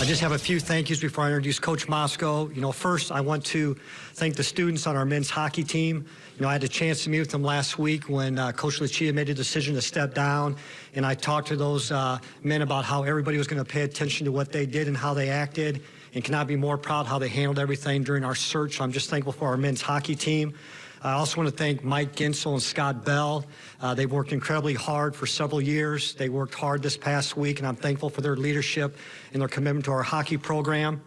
I just have a few thank yous before I introduce Coach Motzko. First, I want to thank the students on our men's hockey team. I had a chance to meet with them last week when Coach Lucia made a decision to step down, and I talked to those men about how everybody was going to pay attention to what they did and how they acted, and cannot be more proud how they handled everything during our search. I'm just thankful for our men's hockey team. I also want to thank Mike Ginsel and Scott Bell. They've worked incredibly hard for several years. They worked hard this past week, and I'm thankful for their leadership and their commitment to our hockey program.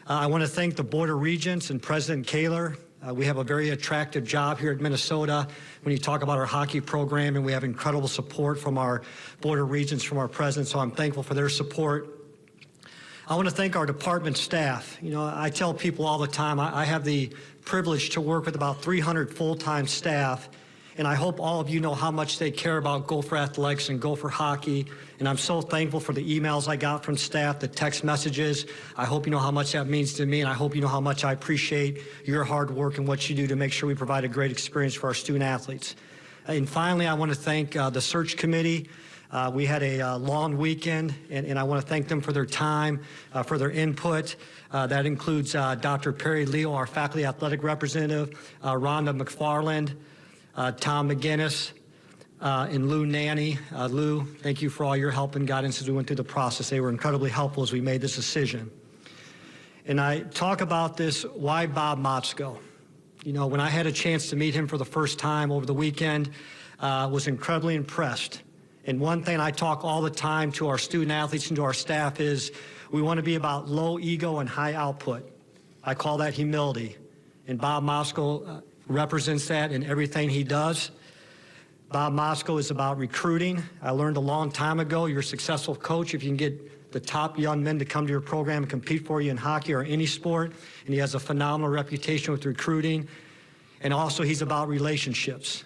I want to thank the Board of Regents and President Kaler. We have a very attractive job here at Minnesota when you talk about our hockey program, and we have incredible support from our Board of Regents, from our president, so I'm thankful for their support. I want to thank our department staff. I tell people all the time, I have the privilege to work with about 300 full-time staff, and I hope all of you know how much they care about Gopher athletics and Gopher hockey, and I'm so thankful for the emails I got from staff, the text messages. I hope you know how much that means to me, and I hope you know how much I appreciate your hard work and what you do to make sure we provide a great experience for our student athletes. And finally, I want to thank the search committee. We had a long weekend, and I want to thank them for their time, for their input. That includes Dr. Perry Leo, our faculty athletic representative, Rhonda McFarland, Tom McGinnis, and Lou Nanny. Lou, thank you for all your help and guidance as we went through the process. They were incredibly helpful as we made this decision. And I talk about this, why Bob Motzko? When I had a chance to meet him for the first time over the weekend, was incredibly impressed. And one thing I talk all the time to our student athletes and to our staff is we want to be about low ego and high output. I call that humility. And Bob Motzko represents that in everything he does. Bob Motzko is about recruiting. I learned a long time ago, you're a successful coach if you can get the top young men to come to your program and compete for you in hockey or any sport. And he has a phenomenal reputation with recruiting. And also he's about relationships.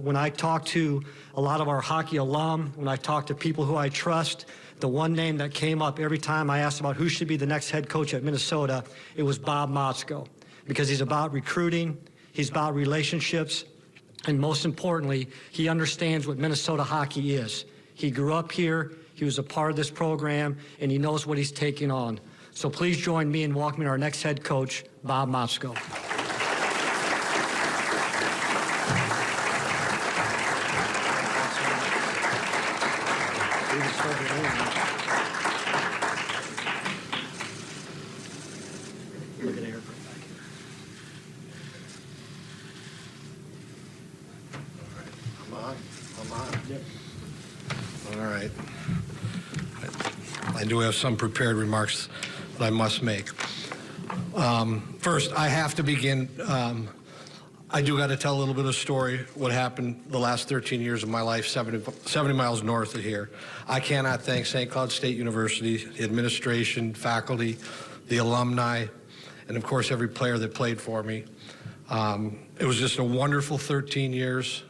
When I talk to a lot of our hockey alum, when I talk to people who I trust, the one name that came up every time I asked about who should be the next head coach at Minnesota, it was Bob Motzko, because he's about recruiting, he's about relationships, and most importantly, he understands what Minnesota hockey is. He grew up here, he was a part of this program, and he knows what he's taking on. So please join me in welcoming our next head coach, Bob Motzko. Look at Eric right back here. I'm on. Yep. All right. I do have some prepared remarks that I must make. First, I have to begin. I do got to tell a little bit of a story, what happened the last 13 years of my life, 70 miles north of here. I cannot thank St. Cloud State University, the administration, faculty, the alumni, and of course every player that played for me. It was just a wonderful 13 years,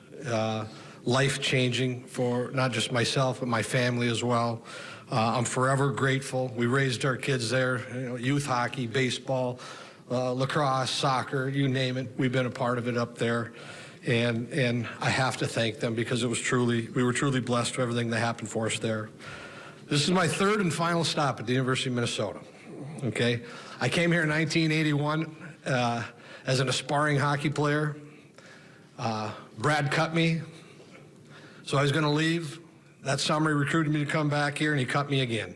life-changing for not just myself, but my family as well. I'm forever grateful. We raised our kids there, youth hockey, baseball, lacrosse, soccer, you name it. We've been a part of it up there. And I have to thank them because we were truly blessed with everything that happened for us there. This is my third and final stop at the University of Minnesota, okay? I came here in 1981 as an aspiring hockey player. Brad cut me, so I was gonna leave. That summer he recruited me to come back here and he cut me again.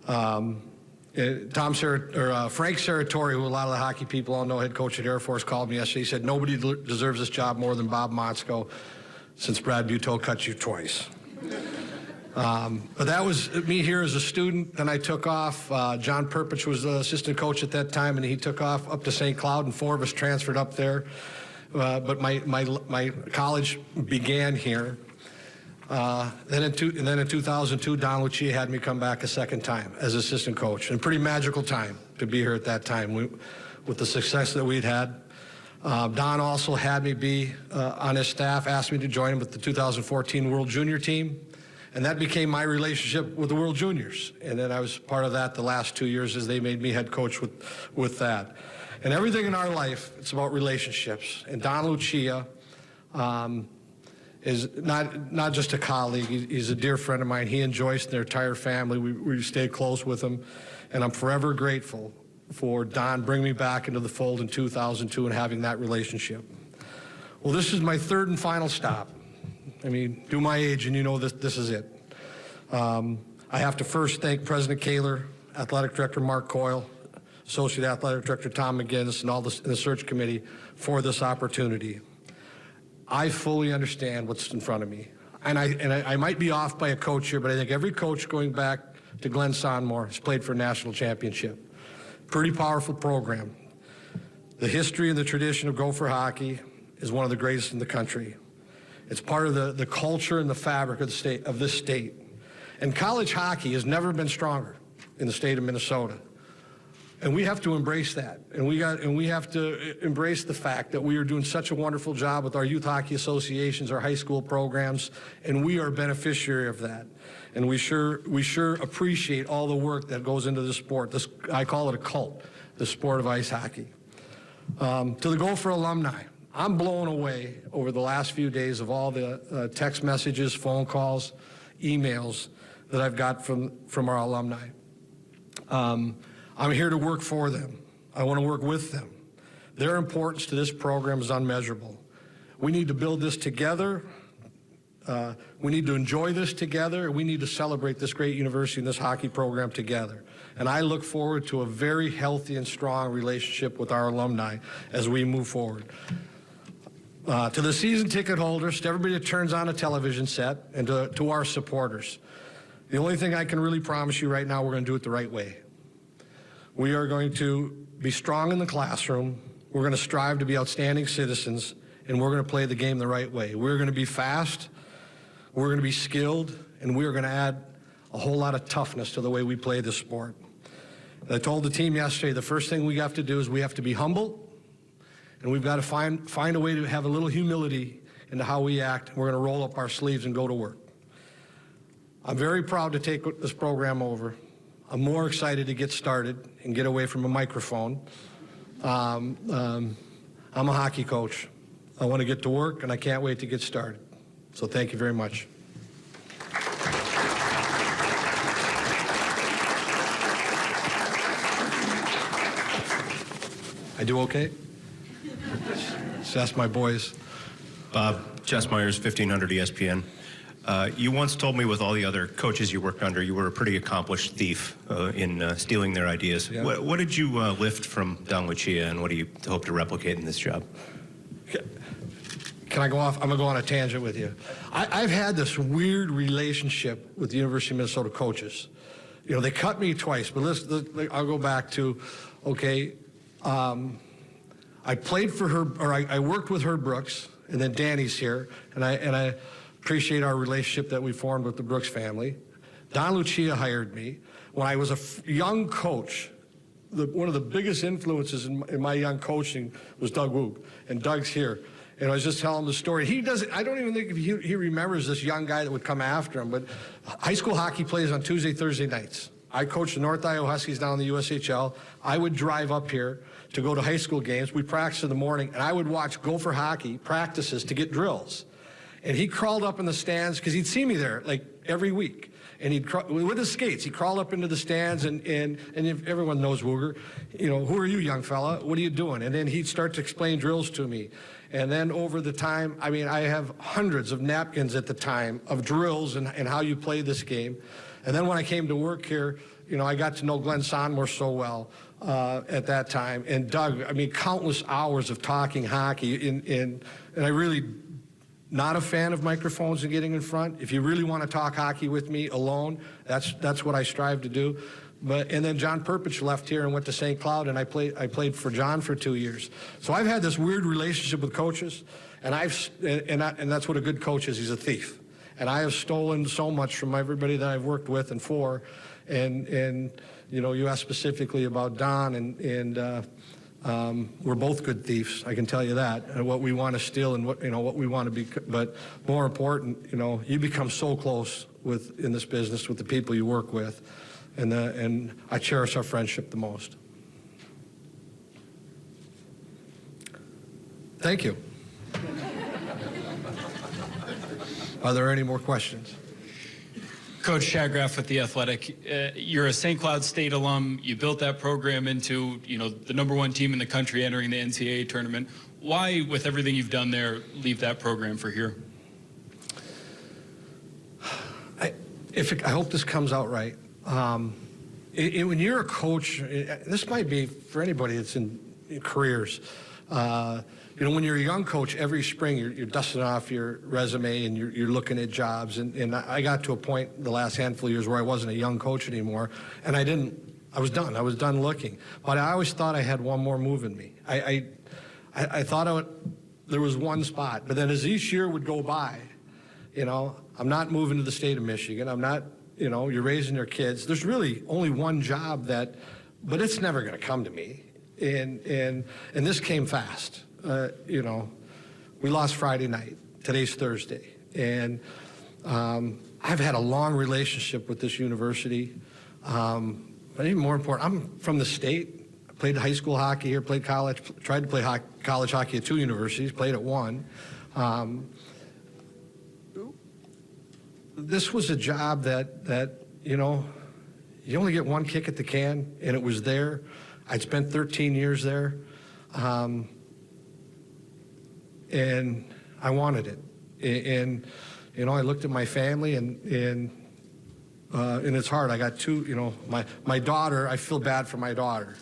Frank Serratori, who a lot of the hockey people all know, head coach at Air Force, called me yesterday. He said, nobody deserves this job more than Bob Motzko since Brad Buteau cut you twice. But that was me here as a student. Then I took off. John Perpich was the assistant coach at that time, and he took off up to St. Cloud, and 4 of us transferred up there. But my college began here. Then in 2002, Don Lucia had me come back a second time as assistant coach. And a pretty magical time to be here at that time with the success that we'd had. Don also had me be on his staff, asked me to join him with the 2014 World Junior team. And that became my relationship with the World Juniors. And then I was part of that the last 2 years as they made me head coach with that. And everything in our life, it's about relationships. And Don Lucia is not just a colleague. He's a dear friend of mine. He and Joyce and their entire family, we stay close with him, and I'm forever grateful for Don bringing me back into the fold in 2002 and having that relationship. Well, this is my third and final stop. I mean, do my age and you know this is it. I have to first thank President Kaler, Athletic Director Mark Coyle, Associate Athletic Director Tom McGinnis, and all the search committee for this opportunity. I fully understand what's in front of me. And I might be off by a coach here, but I think every coach going back to Glenn Sonmore has played for a national championship. Pretty powerful program. The history and the tradition of Gopher hockey is one of the greatest in the country. It's part of the culture and the fabric of this state. And college hockey has never been stronger in the state of Minnesota. And we have to embrace that. And we have to embrace the fact that we are doing such a wonderful job with our youth hockey associations, our high school programs, and we are a beneficiary of that. And we sure appreciate all the work that goes into the sport. I call it a cult, the sport of ice hockey. To the Gopher alumni, I'm blown away over the last few days of all the text messages, phone calls, emails that I've got from our alumni. I'm here to work for them. I want to work with them. Their importance to this program is unmeasurable. We need to build this together. We need to enjoy this together. We need to celebrate this great university and this hockey program together. And I look forward to a very healthy and strong relationship with our alumni as we move forward. To the season ticket holders, to everybody that turns on a television set, and to our supporters, the only thing I can really promise you right now, we're going to do it the right way. We are going to be strong in the classroom. We're going to strive to be outstanding citizens, and we're going to play the game the right way. We're going to be fast, we're going to be skilled, and we're going to add a whole lot of toughness to the way we play this sport. I told the team yesterday, the first thing we have to do is we have to be humble, and we've got to find a way to have a little humility into how we act. We're going to roll up our sleeves and go to work. I'm very proud to take this program over. I'm more excited to get started and get away from a microphone. I'm a hockey coach. I want to get to work, and I can't wait to get started. So thank you very much. I do okay? Just ask my boys. Bob, Jess Myers, 1500 ESPN. You once told me with all the other coaches you worked under, you were a pretty accomplished thief in stealing their ideas. Yeah. What did you lift from Don Lucia, and what do you hope to replicate in this job? Can I go off? I'm going to go on a tangent with you. I've had this weird relationship with the University of Minnesota coaches. You know, they cut me twice, but I'll go back to, okay, I played for her, or I worked with Herb Brooks, and then Danny's here, and I appreciate our relationship that we formed with the Brooks family. Don Lucia hired me. When I was a young coach, one of the biggest influences in my young coaching was Doug Woog, and Doug's here. And I was just telling him the story. I don't even think if he remembers this young guy that would come after him, but high school hockey plays on Tuesday, Thursday nights. I coached the North Iowa Huskies down in the USHL. I would drive up here to go to high school games. We practiced in the morning, and I would watch Gopher hockey practices to get drills. And he crawled up in the stands, because he'd see me there like every week. And with his skates, he crawled up into the stands, and if everyone knows Wooger, you know, who are you, young fella? What are you doing? And then he'd start to explain drills to me. And then over the time, I mean, I have hundreds of napkins at the time of drills and how you play this game. And then when I came to work here, you know, I got to know Glenn Sonmore so well at that time. And Doug, I mean, countless hours of talking hockey. And I really, not a fan of microphones and getting in front. If you really want to talk hockey with me alone, that's what I strive to do. And then John Perpich left here and went to St. Cloud, and I played for John for 2 years. So I've had this weird relationship with coaches, and that's what a good coach is. He's a thief. And I have stolen so much from everybody that I've worked with and for. And you know, you asked specifically about Don, and we're both good thieves, I can tell you that, and what we want to steal and what we want to be. But more important, you know, you become so close in this business with the people you work with, and I cherish our friendship the most. Thank you. Are there any more questions? Coach Shagraff with The Athletic. You're a St. Cloud State alum. You built that program into, the #1 team in the country entering the NCAA tournament. Why, with everything you've done there, leave that program for here? I hope this comes out right. When you're a coach, this might be for anybody that's in careers. When you're a young coach, every spring you're dusting off your resume and you're looking at jobs. And I got to a point the last handful of years where I wasn't a young coach anymore, and I was done. I was done looking. But I always thought I had one more move in me. I thought there was one spot. But then as each year would go by, I'm not moving to the state of Michigan. I'm not, you're raising your kids. There's really only one job but it's never going to come to me. And this came fast. We lost Friday night. Today's Thursday. And I've had a long relationship with this university. But even more important, I'm from the state. I played high school hockey here, played college, tried to play college hockey at 2 universities, played at 1. This was a job that you only get one kick at the can, and it was there. I'd spent 13 years there. And I wanted it. And I looked at my family, and it's hard. I got 2, my daughter, I feel bad for my daughter.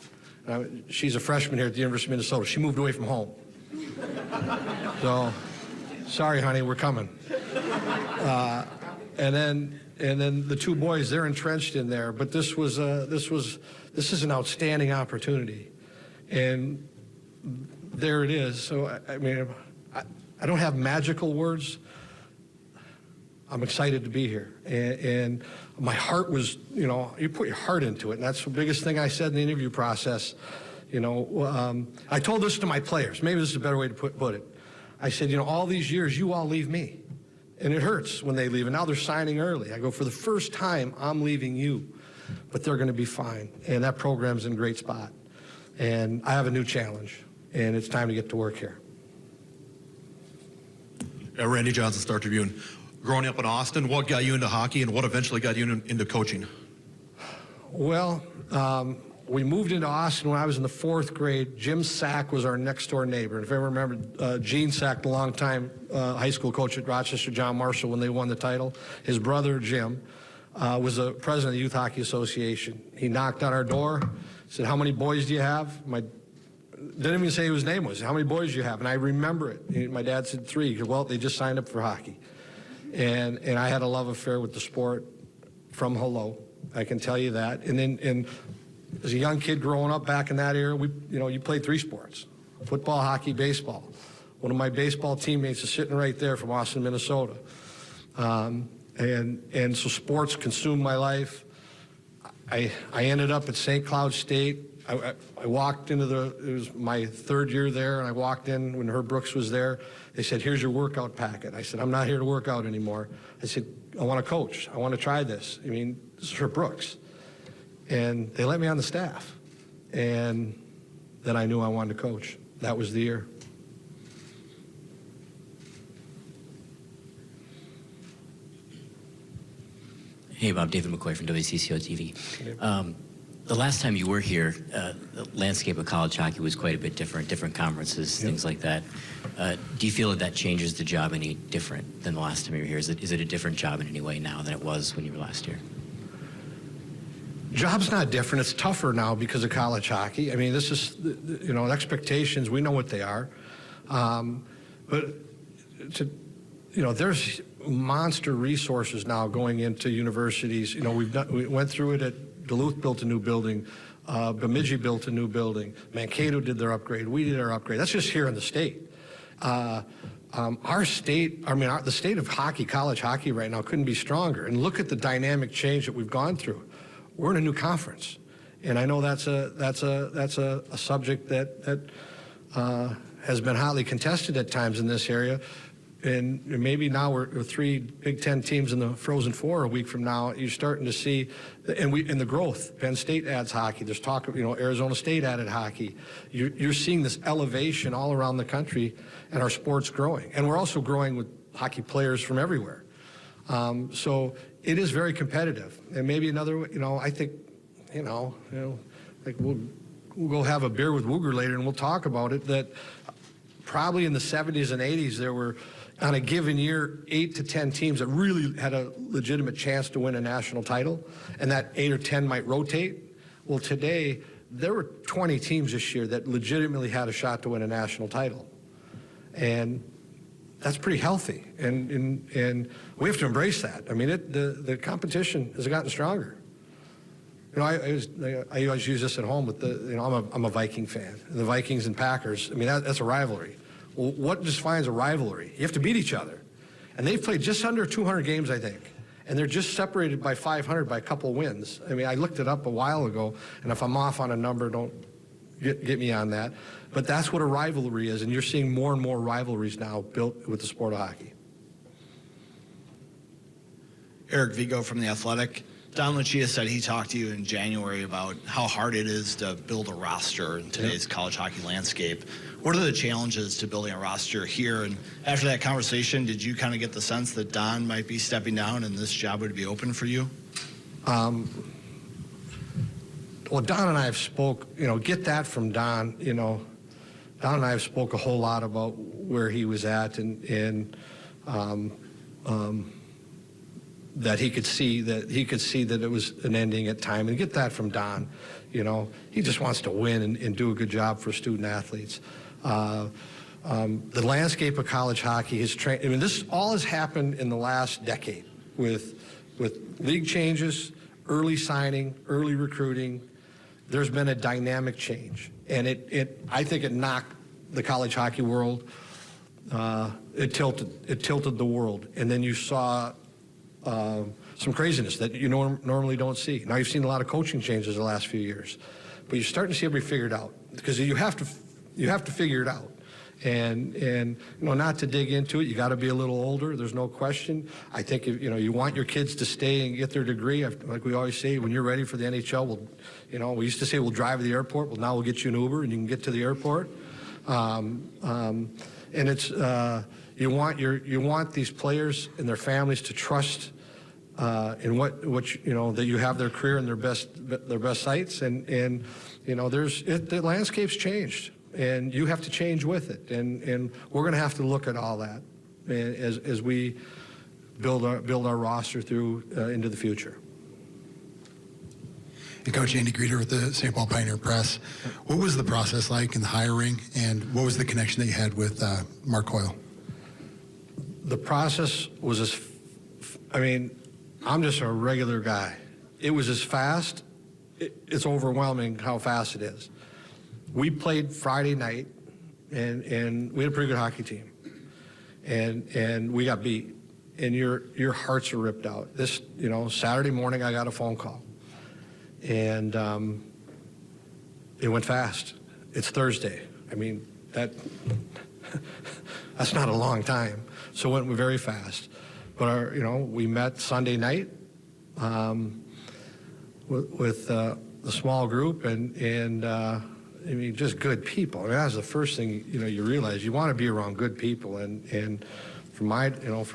She's a freshman here at the University of Minnesota. She moved away from home. So, sorry, honey, we're coming. And then the 2 boys, they're entrenched in there. But this is an outstanding opportunity. And there it is. So, I don't have magical words. I'm excited to be here. And my heart was, you put your heart into it. And that's the biggest thing I said in the interview process. I told this to my players. Maybe this is a better way to put it. I said, all these years, you all leave me. And it hurts when they leave. And now they're signing early. I go, for the first time, I'm leaving you. But they're going to be fine. And that program's in a great spot. And I have a new challenge. And it's time to get to work here. Randy Johnson, Star Tribune. Growing up in Austin, what got you into hockey and what eventually got you into coaching? Well, we moved into Austin when I was in the 4th grade. Jim Sack was our next door neighbor. And if I remember, Gene Sack, the longtime high school coach at Rochester John Marshall when they won the title, his brother Jim was the president of the Youth Hockey Association. He knocked on our door, said, "How many boys do you have?" Didn't even say who his name was. "How many boys do you have?" And I remember it. My dad said 3. He goes, "Well, they just signed up for hockey." And I had a love affair with the sport from hello. I can tell you that. And as a young kid growing up back in that era, you played 3 sports: football, hockey, baseball. One of my baseball teammates is sitting right there from Austin, Minnesota. And so sports consumed my life. I ended up at St. Cloud State. I walked into it was my 3rd year there, and I walked in when Herb Brooks was there. They said, "Here's your workout packet." I said, "I'm not here to work out anymore." I said, "I want to coach. I want to try this." This is Herb Brooks. And they let me on the staff. And then I knew I wanted to coach. That was the year. Hey, Bob, David McCoy from WCCO TV. The last time you were here, the landscape of college hockey was quite a bit different conferences, things like that. Do you feel that changes the job any different than the last time you were here? Is it a different job in any way now than it was when you were last here? Job's not different. It's tougher now because of college hockey. This is, expectations, we know what they are. But, there's monster resources now going into universities. We went through it at Duluth built a new building. Bemidji built a new building. Mankato did their upgrade. We did our upgrade. That's just here in the state. Our state, the state of hockey, college hockey right now couldn't be stronger. And look at the dynamic change that we've gone through. We're in a new conference. And I know that's a subject that has been hotly contested at times in this area. And maybe now we're 3 Big Ten teams in the Frozen Four a week from now. You're starting to see, and the growth. Penn State adds hockey. There's talk of, Arizona State added hockey. You're seeing this elevation all around the country, and our sport's growing. And we're also growing with hockey players from everywhere. So it is very competitive. And maybe another, I think, like we'll go have a beer with Wooger later and we'll talk about it, that probably in the 70s and 80s there were, on a given year, 8 to 10 teams that really had a legitimate chance to win a national title, and that 8 or 10 might rotate. Well, today, there were 20 teams this year that legitimately had a shot to win a national title. And that's pretty healthy, and we have to embrace that. I mean, the competition has gotten stronger. I always use this at home with I'm a Viking fan. The Vikings and Packers, I mean, that's a rivalry. Well, what defines a rivalry? You have to beat each other. And they've played just under 200 games, I think. And they're just separated by 500 by a couple wins. I mean, I looked it up a while ago, and if I'm off on a number, don't get me on that. But that's what a rivalry is, and you're seeing more and more rivalries now built with the sport of hockey. Eric Vigo from The Athletic. Don Lucia said he talked to you in January about how hard it is to build a roster in today's college hockey landscape. What are the challenges to building a roster here? And after that conversation, did you kind of get the sense that Don might be stepping down and this job would be open for you? Well, Don and I have spoke, get that from Don, Don and I have spoke a whole lot about where he was at and that he could see that it was an ending at time, and get that from Don. He just wants to win and do a good job for student athletes. The landscape of college hockey has changed. I mean, this all has happened in the last decade with league changes, early signing, early recruiting. There's been a dynamic change, and I think it knocked the college hockey world. It tilted the world, and then you saw some craziness that you normally don't see. Now you've seen a lot of coaching changes the last few years, but you're starting to see everybody figured out, because you have to figure it out. And not to dig into it, you got to be a little older. There's no question. I think if you want your kids to stay and get their degree, like we always say, when you're ready for the NHL, we used to say we'll drive to the airport. Well, now we'll get you an Uber and you can get to the airport. And it's you want these players and their families to trust in what that you have their career in their best sights, and the landscape's changed. And you have to change with it, and we're going to have to look at all that as we build our roster through into the future. And Coach Andy Greeter with the St. Paul Pioneer Press. What was the process like in the hiring, and what was the connection that you had with Mark Coyle? The process was I'm just a regular guy. It was as fast. It's overwhelming how fast it is. We played Friday night, and we had a pretty good hockey team, and we got beat, and your hearts are ripped out. This, Saturday morning I got a phone call, and it went fast. It's Thursday. I mean, that's not a long time, so it went very fast. But we met Sunday night with the small group, and just good people. I mean, that's the first thing you realize. You want to be around good people, and from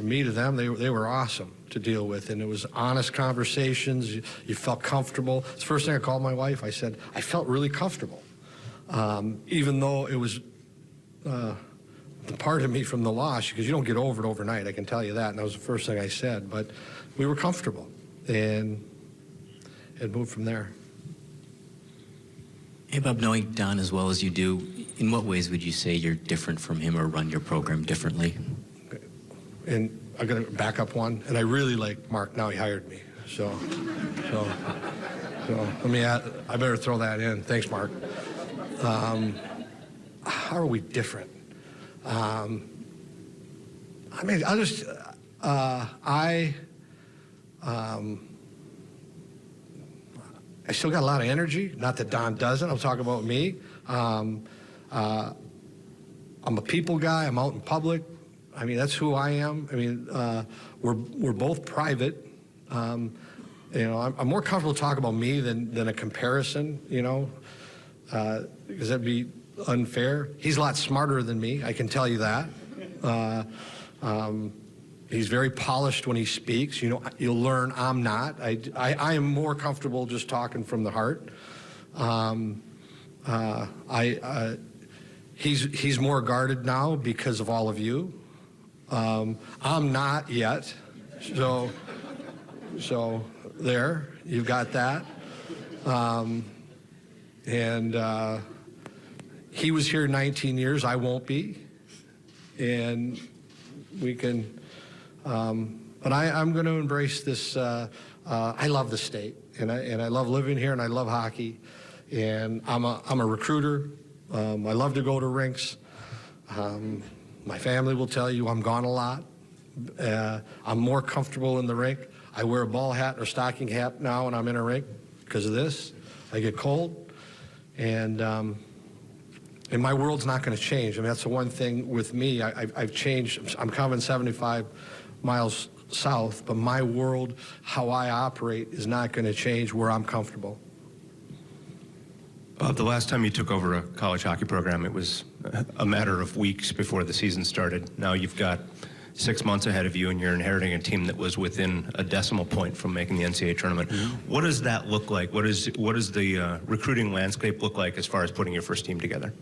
me to them, they were awesome to deal with, and it was honest conversations. You felt comfortable. It's the first thing I called my wife. I said I felt really comfortable, even though it was the part of me from the loss, because you don't get over it overnight. I can tell you that, and that was the first thing I said. But we were comfortable, and moved from there. Hey, Bob, knowing Don as well as you do, in what ways would you say you're different from him or run your program differently? And I'm going to back up one. And I really like Mark. Now he hired me. So let me I better throw that in. Thanks, Mark. How are we different? I still got a lot of energy. Not that Don doesn't. I'm talking about me. I'm a people guy. I'm out in public. I mean, that's who I am. I mean, we're both private. I'm more comfortable talking about me than a comparison. Because that'd be unfair. He's a lot smarter than me. I can tell you that. He's very polished when he speaks. You know, you'll learn I'm not. I am more comfortable just talking from the heart. He's more guarded now because of all of you. I'm not yet. So there, you've got that. He was here 19 years. I won't be. And we can, but I'm going to embrace this. I love the state, and I love living here, and I love hockey. And I'm a recruiter. I love to go to rinks. My family will tell you I'm gone a lot. I'm more comfortable in the rink. I wear a ball hat or stocking hat now when I'm in a rink because of this. I get cold, and my world's not going to change. I mean, that's the one thing with me. I've changed. I'm coming 75 miles south, but my world, how I operate, is not going to change where I'm comfortable. Bob, the last time you took over a college hockey program, it was a matter of weeks before the season started. Now you've got 6 months ahead of you, and you're inheriting a team that was within a decimal point from making the NCAA tournament. Mm-hmm. What does that look like? What does the recruiting landscape look like as far as putting your first team together?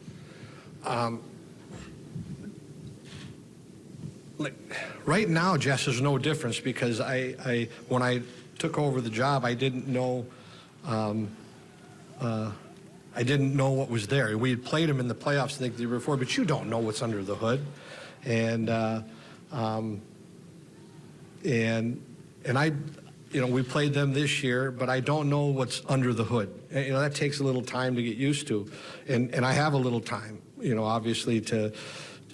Right now, Jess, there's no difference because when I took over the job, I didn't know. I didn't know what was there. We had played them in the playoffs, I think, the year before, but you don't know what's under the hood. And I, you know, we played them this year, but I don't know what's under the hood. And, you know, that takes a little time to get used to. And I have a little time, you know, obviously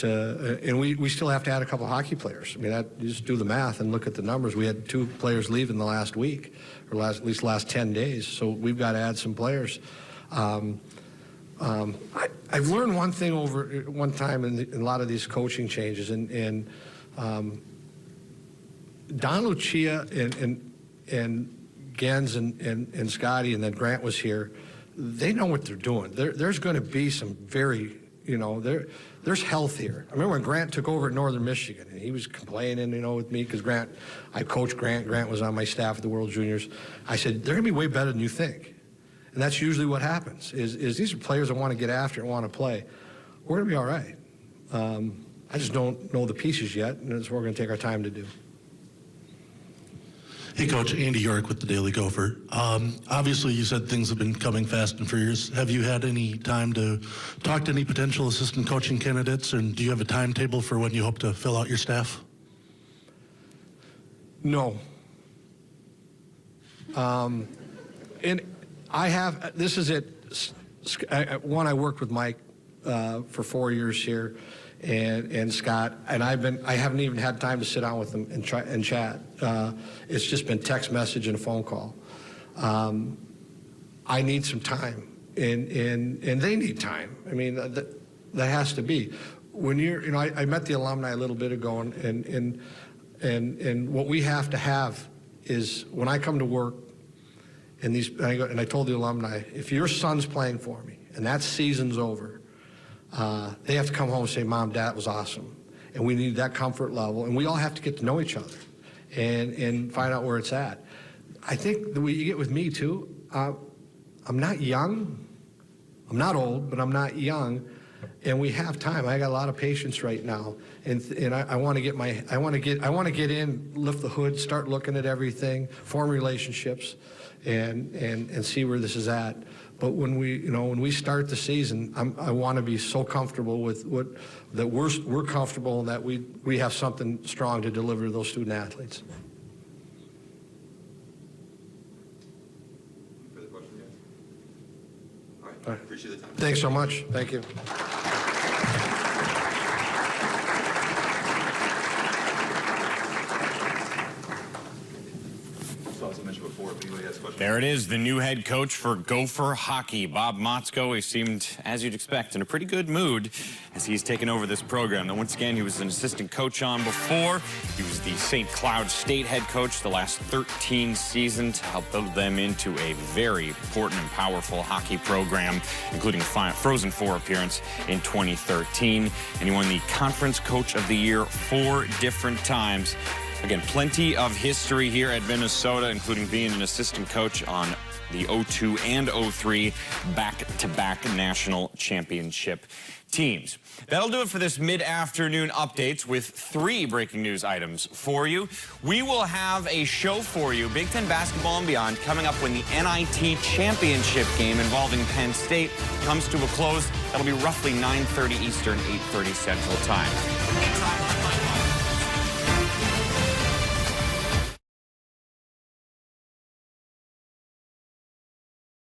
and we still have to add a couple of hockey players. I mean, you just do the math and look at the numbers. We had 2 players leave in the last week, or at least last 10 days. So we've got to add some players. I've learned one thing over one time in a lot of these coaching changes, and Don Lucia and Gens and Scotty, and then Grant was here. They know what they're doing. There's going to be some very, you know, there's health here. I remember when Grant took over at Northern Michigan, and he was complaining, you know, with me because I coached Grant. Grant was on my staff at the World Juniors. I said, they're going to be way better than you think. And that's usually what happens, is these are players that want to get after and want to play. We're going to be all right. I just don't know the pieces yet, and that's what we're going to take our time to do. Hey, Coach, Andy York with the Daily Gopher. Obviously, you said things have been coming fast and furious. Have you had any time to talk to any potential assistant coaching candidates, and do you have a timetable for when you hope to fill out your staff? No. And I have, this is it. I worked with Mike for 4 years here, and Scott, and I haven't even had time to sit down with them and chat. It's just been text message and a phone call. I need some time, and they need time. I mean, that has to be. When you're, you know, I met the alumni a little bit ago, and what we have to have is when I come to work. And I told the alumni, if your son's playing for me and that season's over, they have to come home and say, Mom, Dad, was awesome. And we need that comfort level. And we all have to get to know each other and find out where it's at. I think the way you get with me, too, I'm not young. I'm not old, but I'm not young. And we have time. I got a lot of patience right now. And I want to get in, lift the hood, start looking at everything, form relationships. And see where this is at. But when we start the season, I want to be so comfortable with that we're comfortable and that we have something strong to deliver to those student athletes. Further questions, guys? All right. Appreciate the time. Thanks so much. Thank you. There it is, the new head coach for Gopher hockey, Bob Motzko. He seemed, as you'd expect, in a pretty good mood as he's taken over this program. Now, once again, he was an assistant coach on before. He was the St. Cloud State head coach the last 13 seasons to help build them into a very important and powerful hockey program, including a Frozen Four appearance in 2013. And he won the Conference Coach of the Year 4 different times. Again, plenty of history here at Minnesota, including being an assistant coach on the 02 and 03 back-to-back national championship teams. That'll do it for this mid-afternoon updates with 3 breaking news items for you. We will have a show for you, Big Ten basketball and beyond, coming up when the NIT championship game involving Penn State comes to a close. That'll be roughly 9:30 Eastern, 8:30 Central Time.